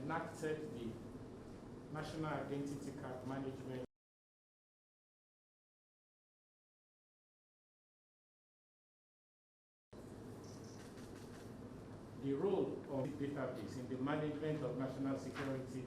enacted the National Identity Card Management the role of the database in the management of national security.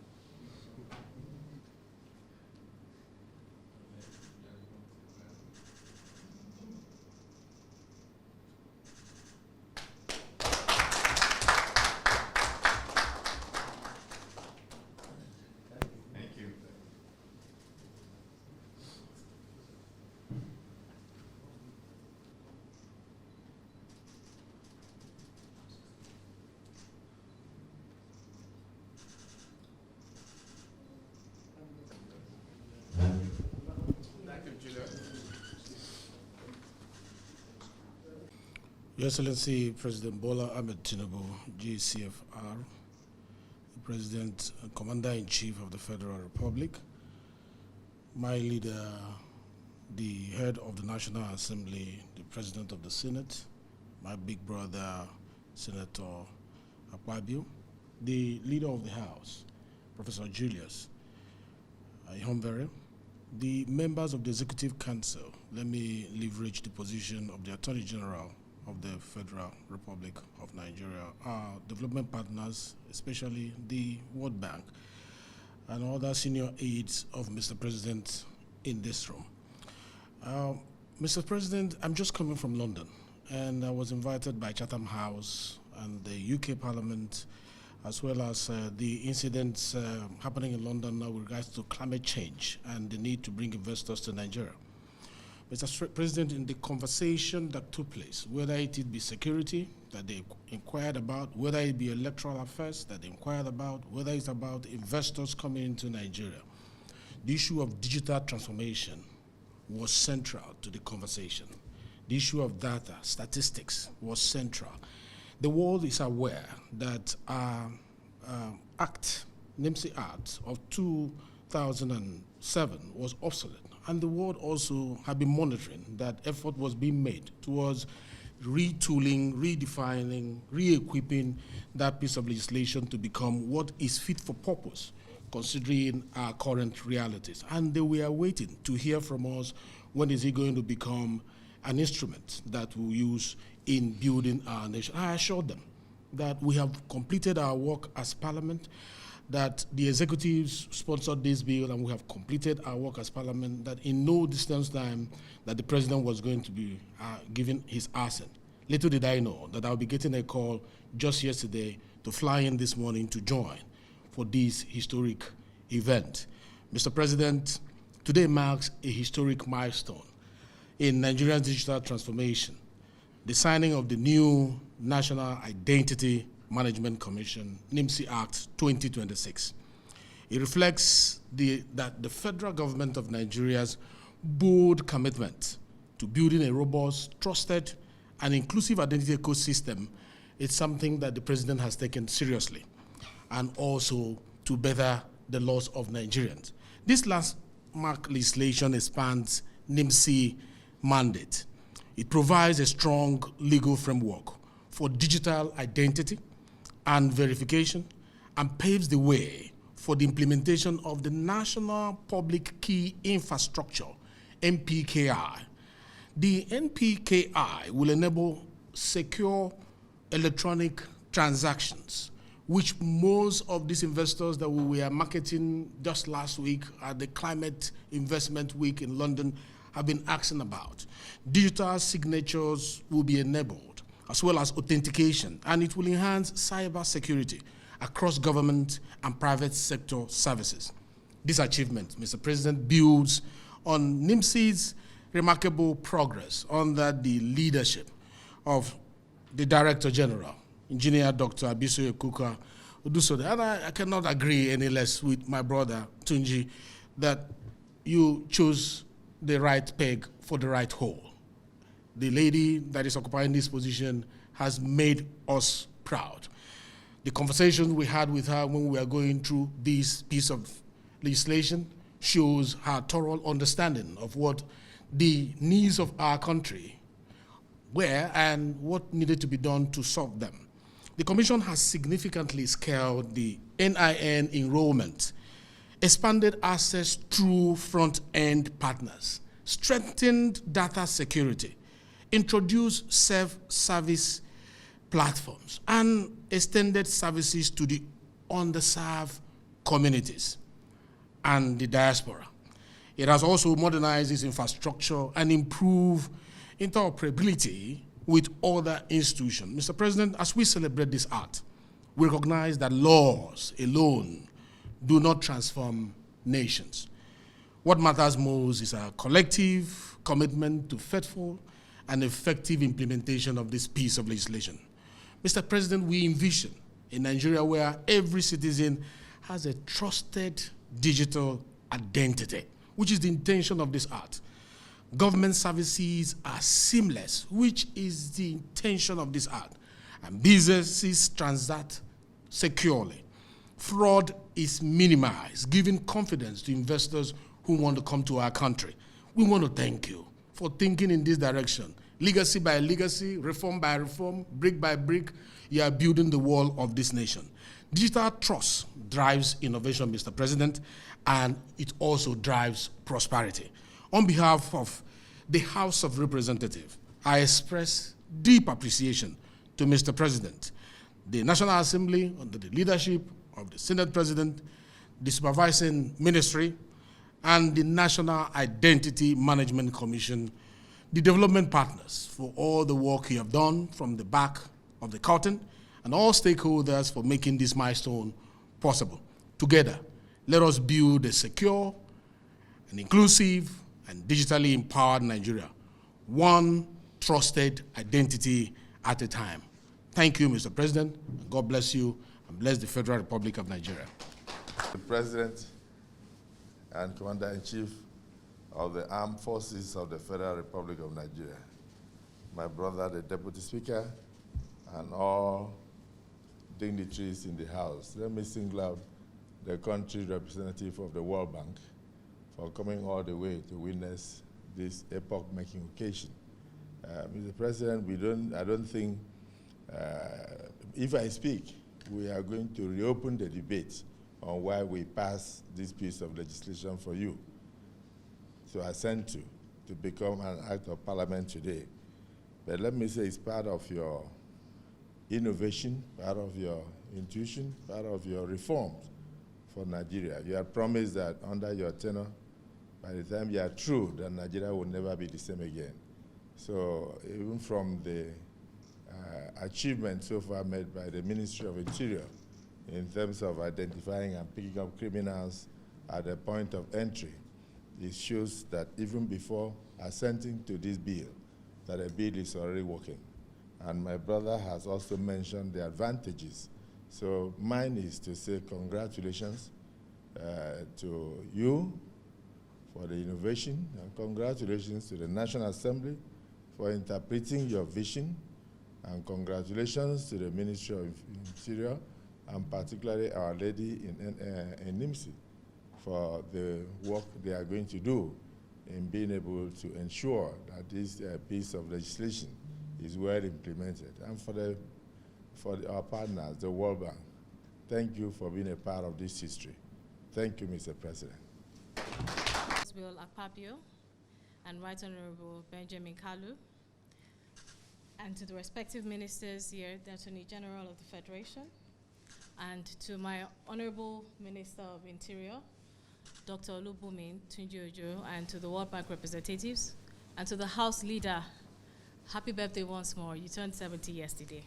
Your Excellency President Bola Ahmed Tinubu, GCFR, the President and Commander-in-Chief of the Federal Republic, my leader, the head of the National Assembly, the President of the Senate, my big brother, Senator Akpabio, the leader of the House, Professor Julius Ihonvere, the members of the Executive Council. Let me leverage the position of the Attorney General of the Federal Republic of Nigeria, our development partners, especially the World Bank, and other senior aides of Mr. President in this room. Mr. President, I'm just coming from London, and I was invited by Chatham House and the UK Parliament, as well as the incidents happening in London now with regards to climate change and the need to bring investors to Nigeria. Mr. President, in the conversation that took place, whether it be security that they inquired about, whether it be electoral affairs that they inquired about, whether it's about investors coming into Nigeria, the issue of digital transformation was central to the conversation. The issue of data, statistics was central. The world is aware that our NIMC Act of 2007 was obsolete. And the world also had been monitoring that effort was being made towards retooling, redefining, re-equipping that piece of legislation to become what is fit for purpose, considering our current realities. And they were waiting to hear from us, when is it going to become an instrument that we'll use in building our nation. I assured them that we have completed our work as Parliament, that the executives sponsored this bill, and we have completed our work as Parliament, that in no distance time that the President was going to be given his assent. Little did I know that I'll be getting a call just yesterday to fly in this morning to join for this historic event. Mr. President, today marks a historic milestone in Nigeria's digital transformation, the signing of the new National Identity Management Commission, NIMC Act 2026. It reflects that the federal government of Nigeria's bold commitment to building a robust, trusted, and inclusive identity ecosystem is something that the President has taken seriously, and also to better the laws of Nigerians. This landmark legislation expands NIMC mandate. It provides a strong legal framework for digital identity and verification, and paves the way for the implementation of the National Public Key Infrastructure, NPKI. The NPKI will enable secure electronic transactions, which most of these investors that we were marketing just last week at the Climate Investment Week in London have been asking about. Digital signatures will be enabled, as well as authentication, and it will enhance cyber security across government and private sector services. This achievement, Mr. President, builds on NIMC's remarkable progress under the leadership of the Director General, Engineer Dr. Abisoye Kuka Udusode. And I cannot agree any less with my brother Tunji that you chose the right peg for the right hole. The lady that is occupying this position has made us proud. The conversation we had with her when we were going through this piece of legislation shows her thorough understanding of what the needs of our country were and what needed to be done to solve them. the Commission has significantly scaled the NIN enrollment, expanded access through front-end partners, strengthened data security, introduced self-service platforms, and extended services to the underserved communities and the diaspora. It has also modernized its infrastructure and improved interoperability with other institutions. Mr. President, as we celebrate this act, we recognize that laws alone do not transform nations. What matters most is a collective commitment to faithful and effective implementation of this piece of legislation. Mr. President, we envision a Nigeria where every citizen has a trusted digital identity, which is the intention of this act. Government services are seamless, which is the intention of this act. And businesses transact securely. Fraud is minimized, giving confidence to investors who want to come to our country. We want to thank you for thinking in this direction. Legacy by legacy, reform by reform, brick by brick, you are building the wall of this nation. Digital trust drives innovation, Mr. President, and it also drives prosperity. On behalf of the House of Representatives, I express deep appreciation to Mr. President, the National Assembly under the leadership of the Senate President, the Supervising Ministry, and the National Identity Management Commission, the development partners for all the work you have done from the back of the curtain, and all stakeholders for making this milestone possible. Together, let us build a secure and inclusive and digitally empowered Nigeria, one trusted identity at a time. Thank you, Mr. President. God bless you, and bless the Federal Republic of Nigeria. The President and Commander-in-Chief of the Armed Forces of the Federal Republic of Nigeria, my brother, the Deputy Speaker, and all dignitaries in the House. Let me single out the country representative of the World Bank for coming all the way to witness this epoch-making occasion. Mr. President, I don't think, if I speak, we are going to reopen the debate on why we passed this piece of legislation for you to assent to become an act of parliament today. But let me say it's part of your innovation, part of your intuition, part of your reforms for Nigeria. You have promised that under your tenure, by the time you are through, that Nigeria will never be the same again. So even from the achievement so far made by the Ministry of Interior in terms of identifying and picking up criminals at the point of entry, it shows that even before assenting to this bill, that a bill is already working. And my brother has also mentioned the advantages. So mine is to say congratulations to you for the innovation, and congratulations to the National Assembly for interpreting your vision, and congratulations to the Ministry of Interior, and particularly Our Lady in NIMC for the work they are going to do in being able to ensure that this piece of legislation is well implemented. And for our partners, the World Bank, thank you for being a part of this history. Thank you, Mr. President. Bill Akpabio and Right Honorable Benjamin Kalu, and to the respective ministers here, the Attorney General of the Federation, and to my Honorable Minister of Interior, Dr. Olubumin Tunji-Ojo, and to the World Bank representatives, and to the House Leader, happy birthday once more. You turned 70 yesterday.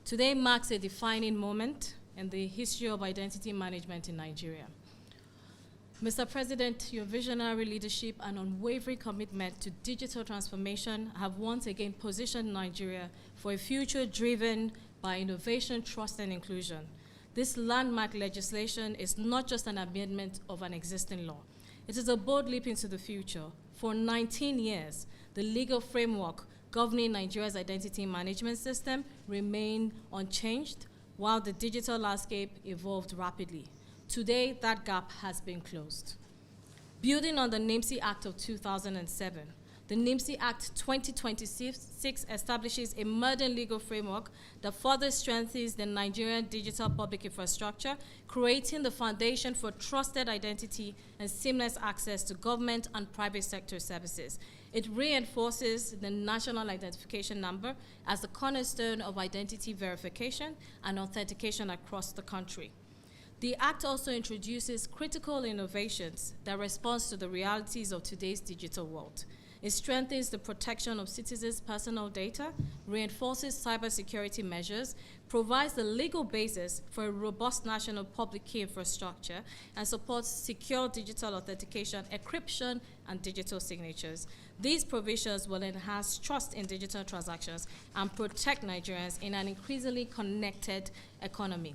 Today marks a defining moment in the history of identity management in Nigeria. Mr. President, your visionary leadership and unwavering commitment to digital transformation have once again positioned Nigeria for a future driven by innovation, trust, and inclusion. This landmark legislation is not just an amendment of an existing law. It is a bold leap into the future. For 19 years, the legal framework governing Nigeria's identity management system remained unchanged, while the digital landscape evolved rapidly. Today, that gap has been closed. Building on the NIMC Act of 2007, The NIMC Act 2026 establishes a modern legal framework that further strengthens the Nigerian digital public infrastructure, creating the foundation for trusted identity and seamless access to government and private sector services. It reinforces the National Identification Number as the cornerstone of identity verification and authentication across the country. The Act also introduces critical innovations that respond to the realities of today's digital world. It strengthens the protection of citizens' personal data, reinforces cybersecurity measures, provides the legal basis for a robust national public key infrastructure, and supports secure digital authentication, encryption, and digital signatures. These provisions will enhance trust in digital transactions and protect Nigerians in an increasingly connected economy.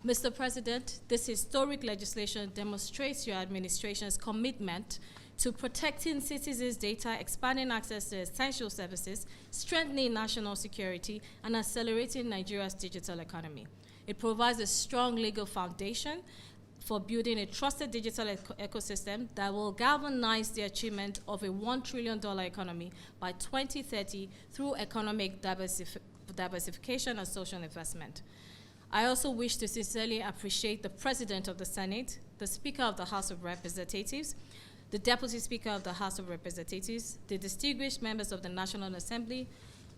Mr. President, this historic legislation demonstrates your administration's commitment to protecting citizens' data, expanding access to essential services, strengthening national security, and accelerating Nigeria's digital economy. It provides a strong legal foundation for building a trusted digital ecosystem that will galvanize the achievement of a $1 trillion economy by 2030 through economic diversification and social investment. I also wish to sincerely appreciate the President of the Senate, the Speaker of the House of Representatives, the Deputy Speaker of the House of Representatives, the distinguished members of the National Assembly,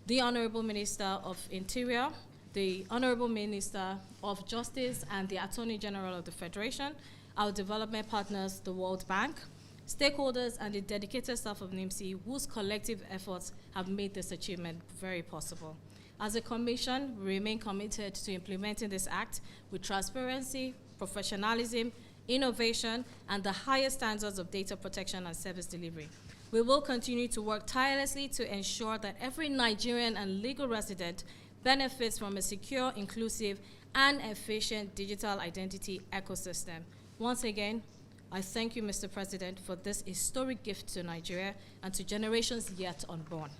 the Honorable Minister of Interior, the Honorable Minister of Justice, and the Attorney General of the Federation, our development partners, the World Bank, stakeholders, and the dedicated staff of NIMC, whose collective efforts have made this achievement very possible. As a Commission, we remain committed to implementing this Act with transparency, professionalism, innovation, and the highest standards of data protection and service delivery. We will continue to work tirelessly to ensure that every Nigerian and legal resident benefits from a secure, inclusive, and efficient digital identity ecosystem. Once again, I thank you, Mr. President, for this historic gift to Nigeria and to generations yet unborn.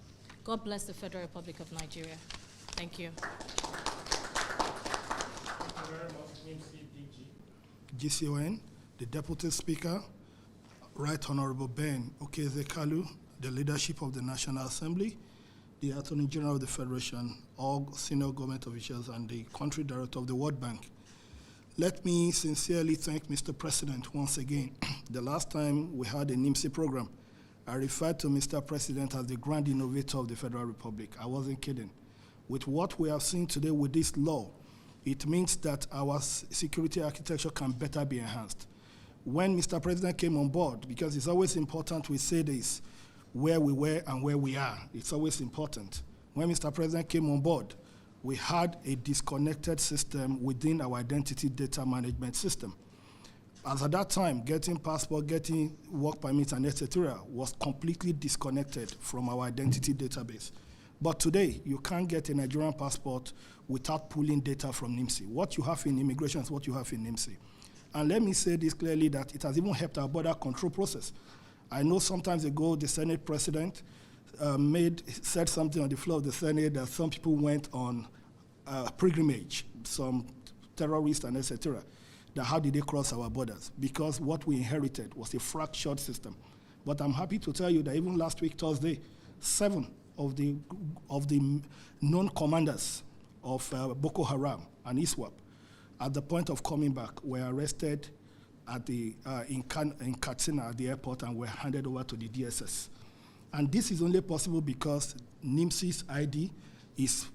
God bless the Federal Republic of Nigeria. Thank you. Thank you very much, NIMC DG. GCON, the Deputy Speaker, Right Honorable Ben Okezekalu, the leadership of the National Assembly, the Attorney General of the Federation, all senior government officials, and the Country Director of the World Bank. Let me sincerely thank Mr. President once again. The last time we had a NIMC program, I referred to Mr. President as the grand innovator of the Federal Republic. I wasn't kidding. With what we have seen today with this law, it means that our security architecture can better be enhanced. When Mr. President came on board, because it's always important we say this, where we were and where we are, it's always important. When Mr. President came on board, we had a disconnected system within our identity data management system. As at that time, getting passport, getting work permits, and etc. was completely disconnected from our identity database. But today, you can't get a Nigerian passport without pulling data from NIMC. What you have in immigration is what you have in NIMC. And let me say this clearly, that it has even helped our border control process. I know sometimes ago the Senate President said something on the floor of the Senate that some people went on pilgrimage, some terrorists and etc. That how did they cross our borders? Because what we inherited was a fractured system. But I'm happy to tell you that even last week, Thursday, 7 of the known commanders of Boko Haram and ISWAP, at the point of coming back, were arrested at in Katsina at the airport and were handed over to the DSS. And this is only possible because NIMC's ID is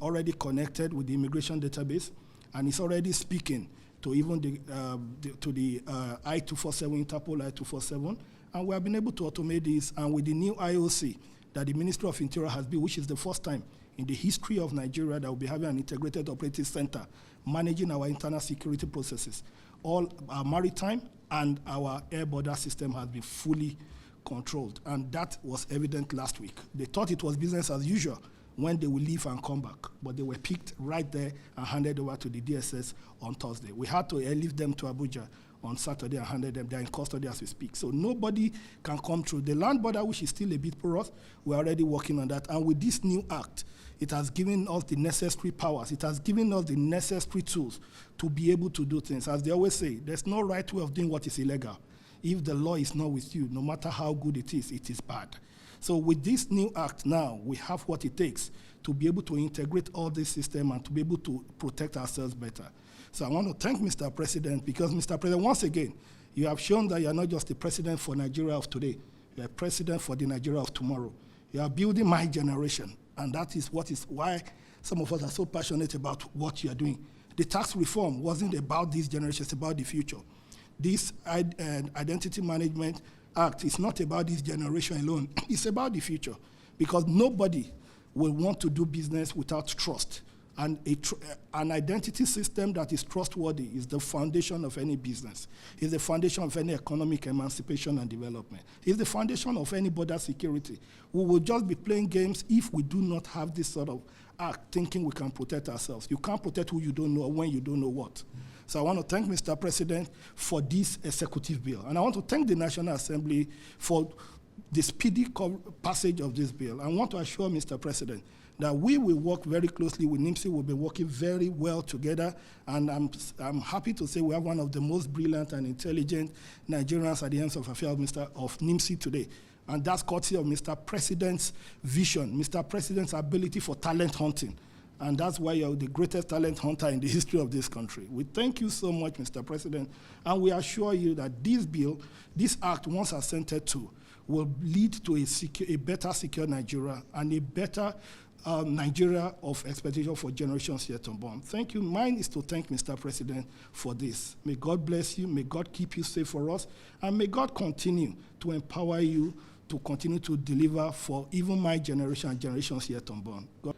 already connected with the immigration database, and is already speaking to even the I-247, Interpol I-247, and we have been able to automate this. And with the new IOC that the Ministry of Interior has built, which is the first time in the history of Nigeria that will be having an integrated operating center managing our internal security processes, all our maritime and our air border system has been fully controlled. And that was evident last week. They thought it was business as usual when they will leave and come back, but they were picked right there and handed over to the DSS on Thursday. We had to leave them to Abuja on Saturday and handed them. They're in custody as we speak. So nobody can come through. The land border, which is still a bit porous, we're already working on that. And with this new act, it has given us the necessary powers. It has given us the necessary tools to be able to do things. As they always say, there's no right way of doing what is illegal. If the law is not with you, no matter how good it is bad. So with this new act now, we have what it takes to be able to integrate all this system and to be able to protect ourselves better. So I want to thank Mr. President, because Mr. President, once again, you have shown that you are not just the president for Nigeria of today, you are a president for the Nigeria of tomorrow. You are building my generation, and that is why some of us are so passionate about what you are doing. The tax reform wasn't about this generation, it's about the future. This Identity Management Act is not about this generation alone, it's about the future, because nobody will want to do business without trust. And an identity system that is trustworthy is the foundation of any business. It's the foundation of any economic emancipation and development. It's the foundation of any border security. We will just be playing games if we do not have this sort of act, thinking we can protect ourselves. You can't protect who you don't know when you don't know what. So I want to thank Mr. President for this executive bill. And I want to thank the National Assembly for the speedy passage of this bill. I want to assure Mr. President that we will work very closely with NIMC. We'll be working very well together, and I'm happy to say we have one of the most brilliant and intelligent Nigerians at the ends of affairs of NIMC today. And that's courtesy of Mr. President's vision, Mr. President's ability for talent hunting. And that's why you're the greatest talent hunter in the history of this country. We thank you so much, Mr. President, and we assure you that this bill, this act, once assented to, will lead to a better secure Nigeria and a better Nigeria of expectation for generations yet unborn. Thank you. Mine is to thank Mr. President for this. May God bless you. May God keep you safe for us. And may God continue to empower you to continue to deliver for even my generation and generations yet unborn. God